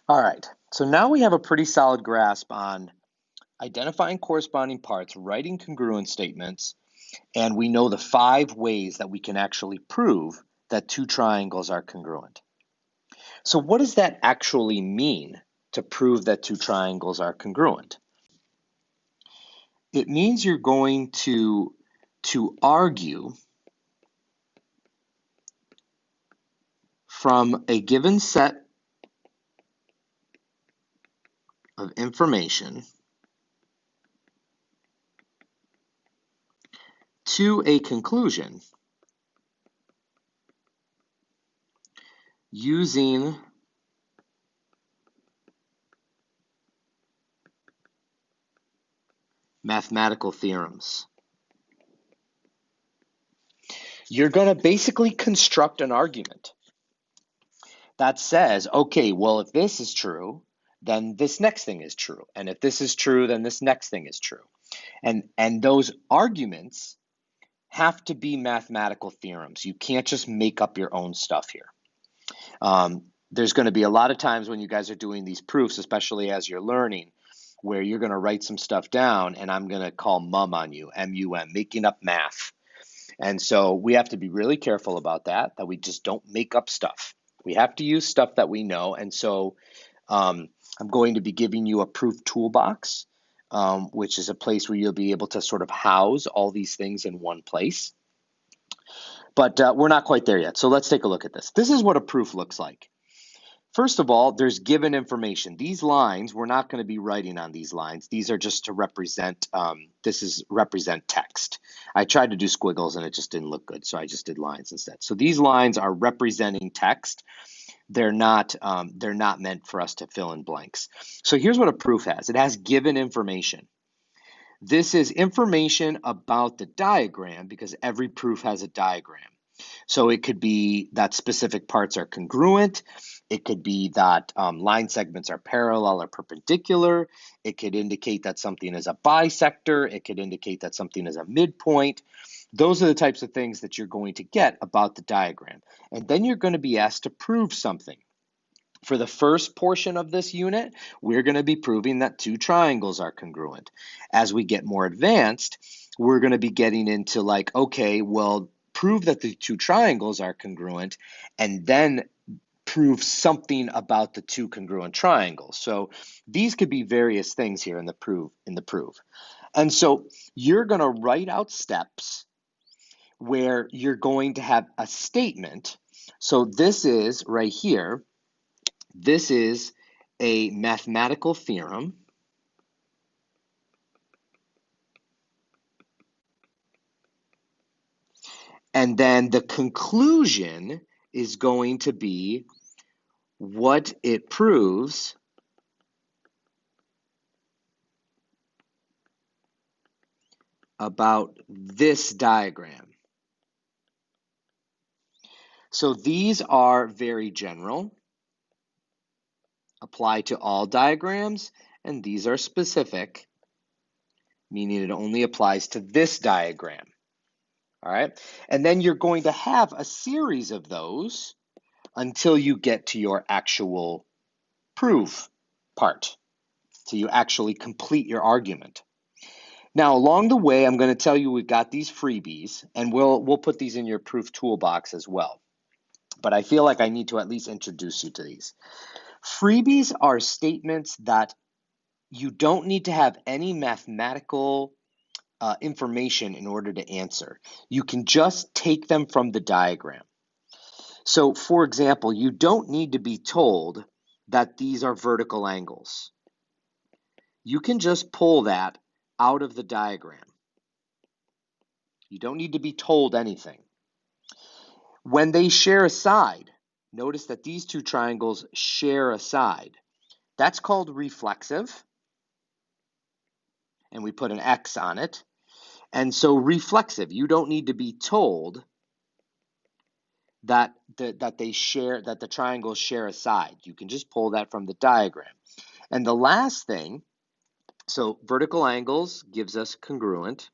All right, so now we have a pretty solid grasp on identifying corresponding parts, writing congruent statements, and we know the 5 ways that we can actually prove that 2 triangles are congruent. So what does that actually mean to prove that 2 triangles are congruent? It means you're going to argue from a given set of information to a conclusion using mathematical theorems. You're going to basically construct an argument that says, okay, well, if this is true, then this next thing is true. And if this is true, then this next thing is true. And those arguments have to be mathematical theorems. You can't just make up your own stuff here. There's going to be a lot of times when you guys are doing these proofs, especially as you're learning, where you're going to write some stuff down and I'm going to call mum on you, M-U-M, making up math. And so we have to be really careful about that we just don't make up stuff. We have to use stuff that we know. And so I'm going to be giving you a proof toolbox, which is a place where you'll be able to sort of house all these things in one place. But we're not quite there yet. So let's take a look at this. This is what a proof looks like. First of all, there's given information. These lines, we're not going to be writing on these lines. These are just to represent, represent text. I tried to do squiggles and it just didn't look good, so I just did lines instead. So these lines are representing text. They're not meant for us to fill in blanks. So here's what a proof has. It has given information. This is information about the diagram because every proof has a diagram. So it could be that specific parts are congruent. It could be that line segments are parallel or perpendicular. It could indicate that something is a bisector. It could indicate that something is a midpoint. Those are the types of things that you're going to get about the diagram. And then you're going to be asked to prove something. For the first portion of this unit, we're going to be proving that 2 triangles are congruent. As we get more advanced, we're going to be getting into like, okay, well, prove that the 2 triangles are congruent, and then prove something about the 2 congruent triangles. So these could be various things here in the proof. And so you're going to write out steps where you're going to have a statement. So this is right here. This is a mathematical theorem. And then the conclusion is going to be what it proves about this diagram. So these are very general, apply to all diagrams, and these are specific, meaning it only applies to this diagram. All right, and then you're going to have a series of those until you get to your actual proof part, till you actually complete your argument. Now, along the way, I'm going to tell you we've got these freebies, and we'll put these in your proof toolbox as well. But I feel like I need to at least introduce you to these. Freebies are statements that you don't need to have any mathematical information in order to answer. You can just take them from the diagram. So, for example, you don't need to be told that these are vertical angles. You can just pull that out of the diagram. You don't need to be told anything. When they share a side, notice that these 2 triangles share a side. That's called reflexive, and we put an X on it. And so reflexive, you don't need to be told that the triangles share a side. You can just pull that from the diagram. And the last thing, so vertical angles gives us congruent.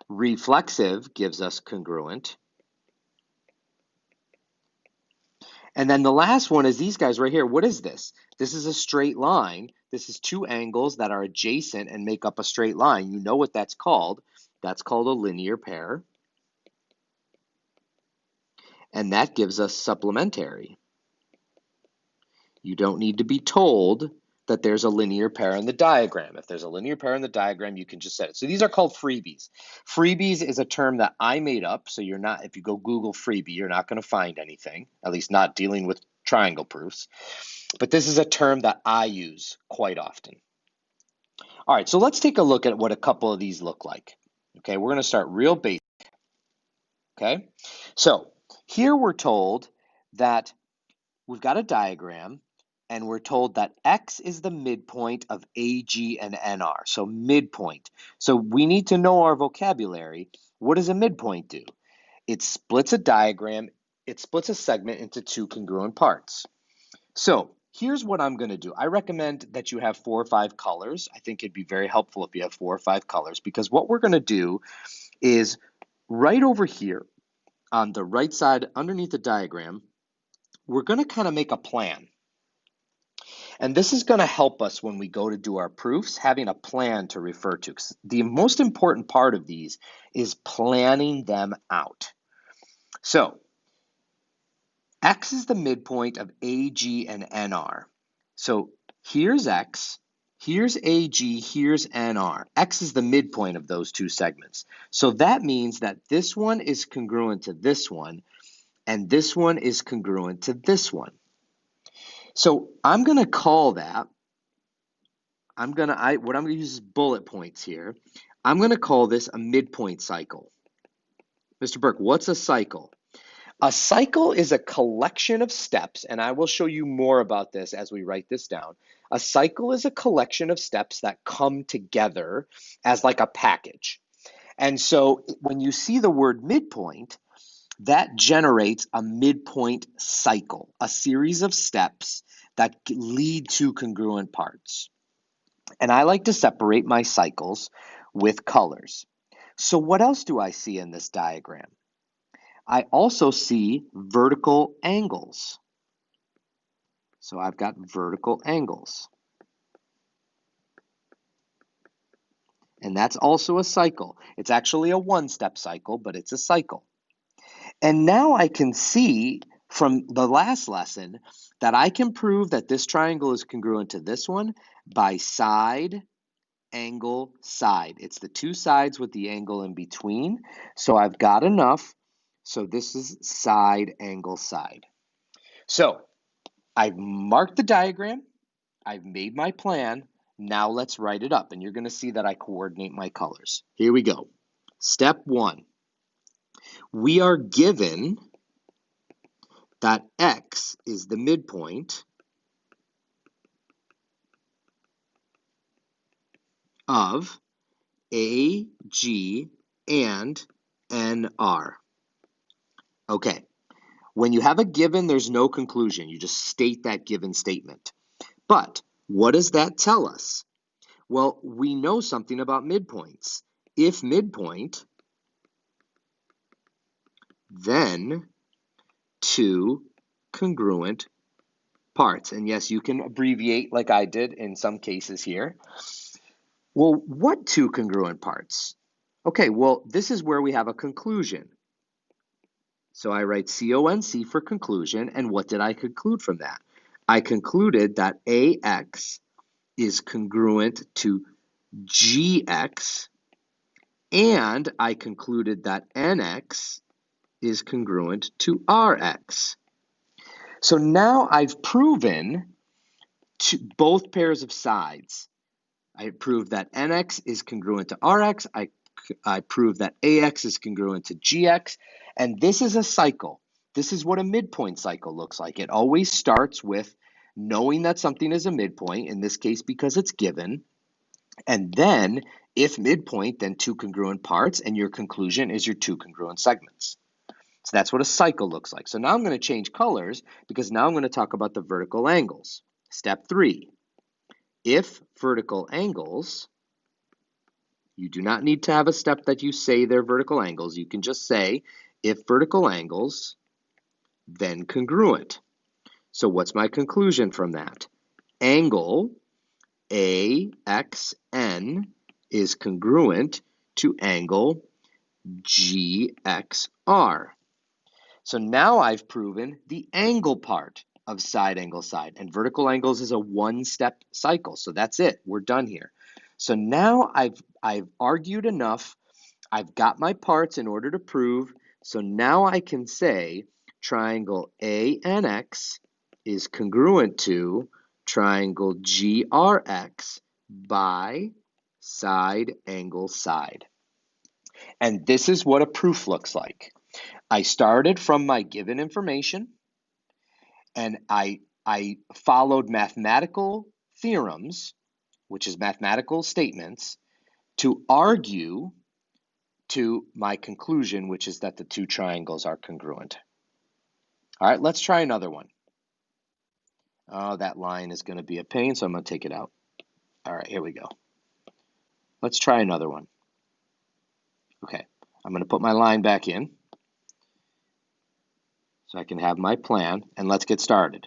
Reflexive gives us congruent. And then the last one is these guys right here. What is this? This is a straight line. This is two angles that are adjacent and make up a straight line. You know what that's called. That's called a linear pair. And that gives us supplementary. You don't need to be told that there's a linear pair in the diagram. If there's a linear pair in the diagram, you can just set it. So these are called freebies. Freebies is a term that I made up, so you're not, if you go Google freebie, you're not going to find anything, at least not dealing with triangle proofs. But this is a term that I use quite often. All right, so let's take a look at what a couple of these look like. Okay, we're going to start real basic. Okay, so here we're told that we've got a diagram, and we're told that X is the midpoint of AG and NR, so midpoint. So we need to know our vocabulary. What does a midpoint do? It splits a diagram, it splits a segment into two congruent parts. So here's what I'm going to do. I recommend that you have 4 or 5 colors. I think it'd be very helpful if you have 4 or 5 colors, because what we're going to do is right over here on the right side underneath the diagram, we're going to kind of make a plan. And this is going to help us when we go to do our proofs, having a plan to refer to. The most important part of these is planning them out. So X is the midpoint of AG and NR. So here's X, here's AG, here's NR. X is the midpoint of those two segments. So that means that this one is congruent to this one, and this one is congruent to this one. So I'm going to call that, what I'm going to use is bullet points here. I'm going to call this a midpoint cycle. Mr. Burke, what's a cycle? A cycle is a collection of steps, and I will show you more about this as we write this down. A cycle is a collection of steps that come together as like a package. And so when you see the word midpoint, that generates a midpoint cycle, a series of steps that lead to congruent parts. And I like to separate my cycles with colors. So what else do I see in this diagram? I also see vertical angles. So I've got vertical angles. And that's also a cycle. It's actually a one-step cycle, but it's a cycle. And now I can see from the last lesson that I can prove that this triangle is congruent to this one by side, angle, side. It's the two sides with the angle in between. So I've got enough. So this is side, angle, side. So I've marked the diagram. I've made my plan. Now let's write it up. And you're going to see that I coordinate my colors. Here we go. Step 1. We are given that X is the midpoint of A, G, and NR. Okay, when you have a given, there's no conclusion. You just state that given statement. But what does that tell us? Well, we know something about midpoints. If midpoint, then two congruent parts. And yes, you can abbreviate like I did in some cases here. Well, what two congruent parts? Okay, well, this is where we have a conclusion. So I write CONC for conclusion, and what did I conclude from that? I concluded that AX is congruent to GX, and I concluded that NX is congruent to RX. So now I've proven both pairs of sides. I proved that NX is congruent to RX. I proved that AX is congruent to GX. And this is a cycle. This is what a midpoint cycle looks like. It always starts with knowing that something is a midpoint, in this case because it's given. And then, if midpoint, then two congruent parts, and your conclusion is your two congruent segments. So that's what a cycle looks like. So now I'm going to change colors because now I'm going to talk about the vertical angles. Step 3. If vertical angles, you do not need to have a step that you say they're vertical angles. You can just say, if vertical angles, then congruent. So what's my conclusion from that? Angle AXN is congruent to angle GXR. So now I've proven the angle part of side angle side, and vertical angles is a one-step cycle. So that's it. We're done here. So now I've argued enough. I've got my parts in order to prove. So now I can say triangle ANX is congruent to triangle GRX by side angle side. And this is what a proof looks like. I started from my given information, and I followed mathematical theorems, which is mathematical statements, to argue to my conclusion, which is that the two triangles are congruent. All right, let's try another one. Oh, that line is going to be a pain, so I'm going to take it out. All right, here we go. Let's try another one. Okay, I'm going to put my line back in so I can have my plan, and let's get started.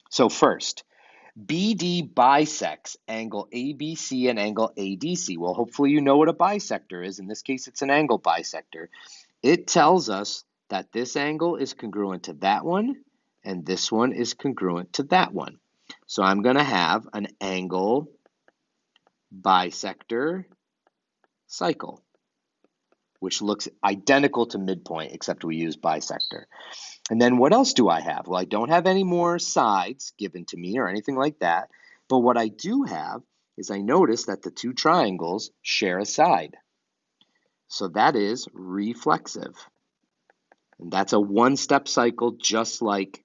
So first, BD bisects angle ABC and angle ADC. Well, hopefully you know what a bisector is. In this case, it's an angle bisector. It tells us that this angle is congruent to that one, and this one is congruent to that one. So I'm going to have an angle bisector cycle, which looks identical to midpoint, except we use bisector. And then what else do I have? Well, I don't have any more sides given to me or anything like that. But what I do have is I notice that the two triangles share a side. So that is reflexive. And that's a one-step cycle, just like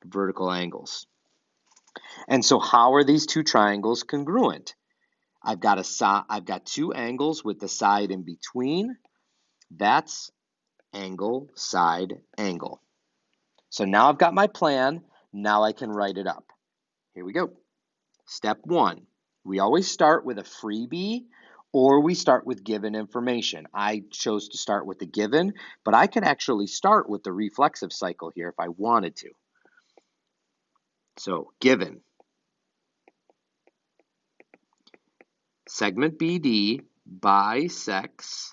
vertical angles. And so how are these two triangles congruent? I've got two angles with the side in between. That's angle, side, angle. So now I've got my plan. Now I can write it up. Here we go. Step one, we always start with a freebie or we start with given information. I chose to start with the given, but I could actually start with the reflexive cycle here if I wanted to. So given. Segment BD bisects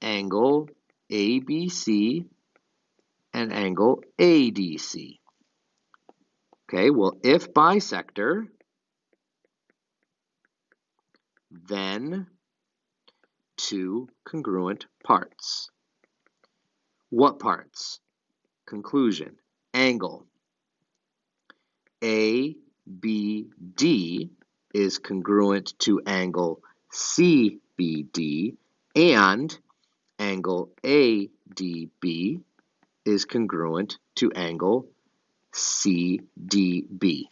angle ABC and angle ADC. Okay, well, if bisector, then two congruent parts. What parts? Conclusion. Angle ABD is congruent to angle CBD, and angle ADB is congruent to angle CDB.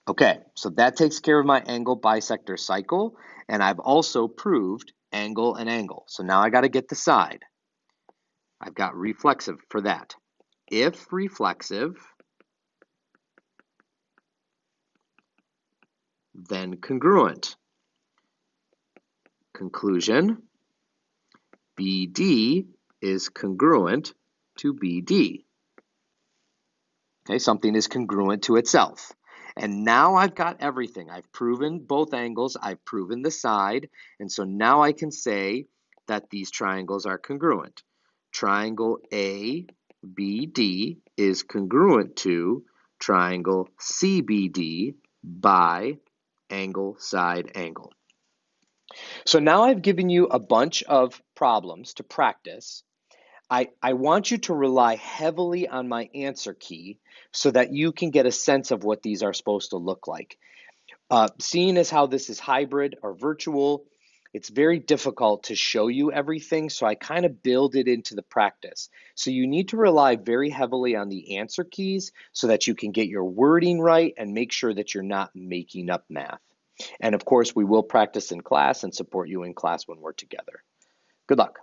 Okay, so that takes care of my angle bisector cycle, and I've also proved angle and angle. So now I got to get the side. I've got reflexive for that. If reflexive, then congruent. Conclusion, BD is congruent to BD. Okay, something is congruent to itself. And now I've got everything. I've proven both angles. I've proven the side. And so now I can say that these triangles are congruent. Triangle ABD is congruent to triangle CBD by angle, side, angle. So now I've given you a bunch of problems to practice. I want you to rely heavily on my answer key so that you can get a sense of what these are supposed to look like. Seeing as how this is hybrid or virtual, it's very difficult to show you everything, so I kind of build it into the practice. So you need to rely very heavily on the answer keys so that you can get your wording right and make sure that you're not making up math. And of course, we will practice in class and support you in class when we're together. Good luck.